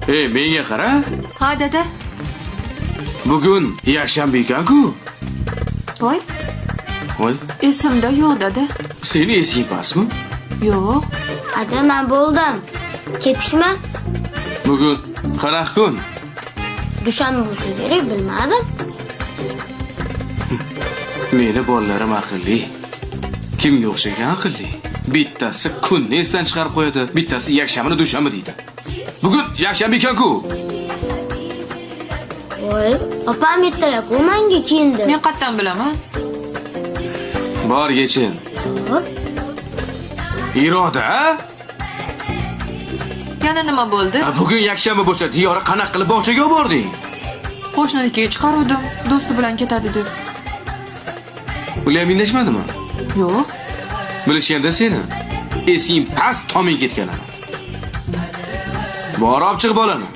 menga qara. Ha, dada. Bugun yakshanba ekan-ku. Voy, Voy, esimda yo'q, dada. seni esing pasmi? Yo'q. Ada, men bo'ldim. Ketdikmi? Bugun qanaqa kun? Dushanba bo'lsa kerak, bilmadim. Meni bolalarim aqlli. Kimga o'xshagan aqlli? Bittasi kunni esdan chiqarib qo'yadi, bittasi yakshanbani dushanba deydi. Bugun yakshanba ekan-ku. Voy, opam ertaroq menga kiyindi. Men qayerdan bilaman? Bor yechin. Hop. Iroda, a? Yana nima bo'ldi? Bugun yakshanba bo'lsa, Diyora qanaqa qilib bog'chaga olib bording? Qo'shninikiga chiqaruvdim, do'sti bilan ketadi deb. Ular ham indashmadimi? Yo'q. Bilishganda seni esing past toming ketganini. Bor olib chiq bolani.